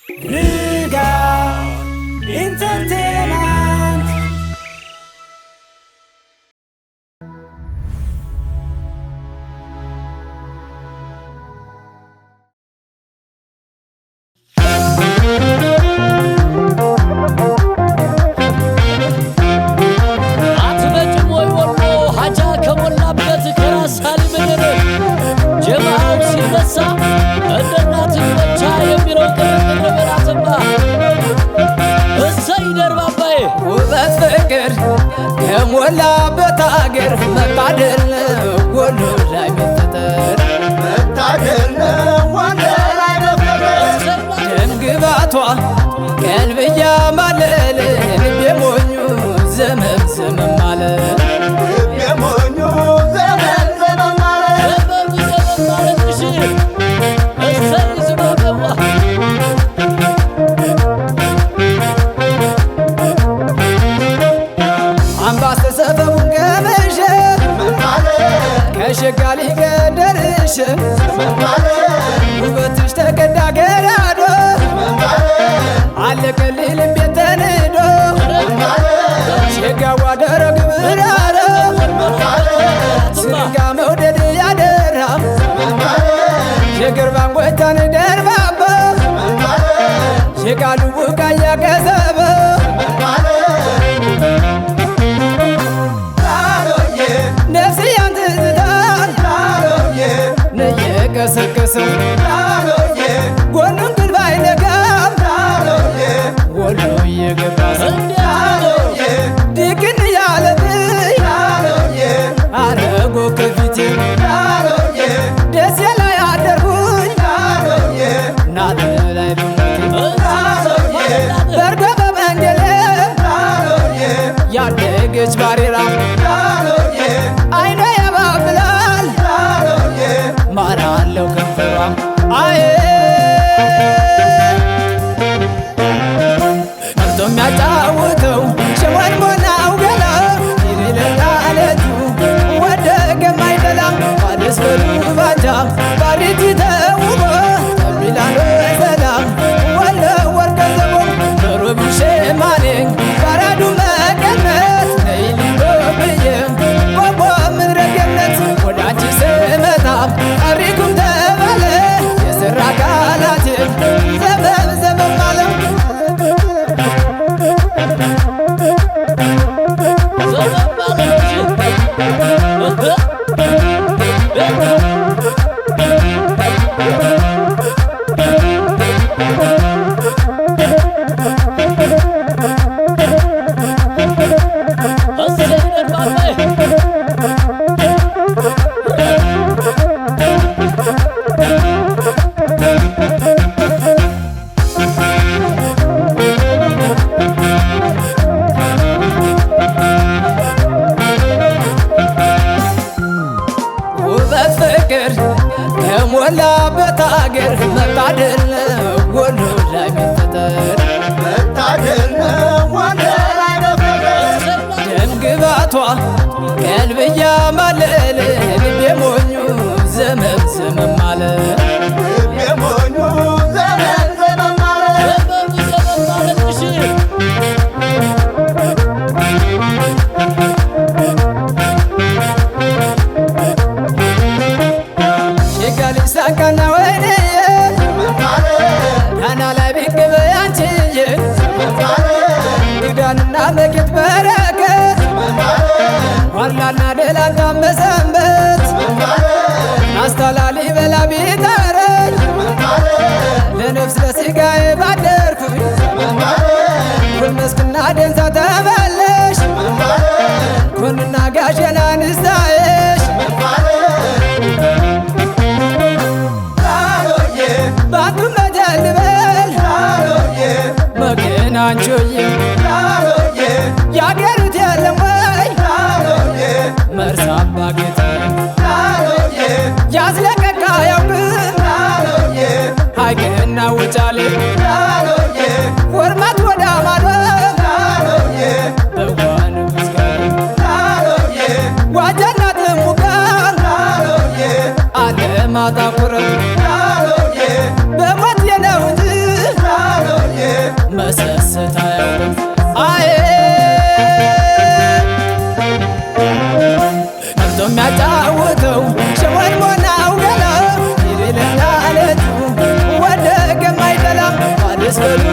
Entertainment. የሞላበት አገር መታደል ወሎ ላይ መፈጠር ደምግባቷ ቀልብያ ማለል ልቤ ሞኙ ዘመም ዘመም አለ ከሸጋሊ ገደርሽ ውበትሽ ተቀዳ ገራዶ አለቀልኝ ልቤ ተንዶ ሸጋዋ ደረግ ብራረ ስጋ መውደድ ያደራ የገርባን ጎታን ደርባባ የቃሉ ቡቃያ ገዘበ ነየቀሰቀሰው ጎኑን ግን ባይነጋም ወሎ እየገባ ድቅን ያለብኝ አረጎ ከፊቴ ደሴ ላይ አደርኩኝ ናት ላይ በርጎ በመንገሌ ያደገች ባሬራ አይነ ያባብላል ማራለው ከንፈሯ አዬ መርቶ የሚያጫውተው ሽሞን ሞናው ገላ ይልለታለቱ ወደ ገማይደላ አደስ በሉ ባጃ ባሪቲ ተውቦ ተሚላሎ ሰላም ወለ ወርቀ ዘቦ በሮብሼ ማኔኝ ባራዱ መቀነት ነይሊዶ ብዬ ቦቦ ምድረገነት ወዳንቺ ስመጣ አሪኩም ተባለ የስራ ቃላቴ ዘመም ዘመም አለ ከሞላበት አገር መታደል ወሎ ላይ መፈጠር ደምግባቷ ቀልብያ ማለል ልቤ ሞኙ ዘመም ዘመም አለ ሳንካና ወይኔ ዳና ላይ ቢገበ አንቺዬ ግዳንና መቄት በረከት ዋላና ደላንታ መሰንበት አስተላሊ በላ ቢጠረኝ ለነፍስ ለስጋዬ ባደርኩኝ ሁልመስክና ደንሳ ተመለሽ ኩንና ጋሸና ንስታየሽ ባቱ መጀልበል መገናንቾዬ ያገሩት የለም ወይ መርሳባ ጌታ ያስለቀቃ ያውቅም ሀይቅና ውጫሌ ወርማት ወደ ማዶ በጓን ዋጀና ጥሙጋ አለማጣ ኩረት በሞት የነው እንጂ መስቀል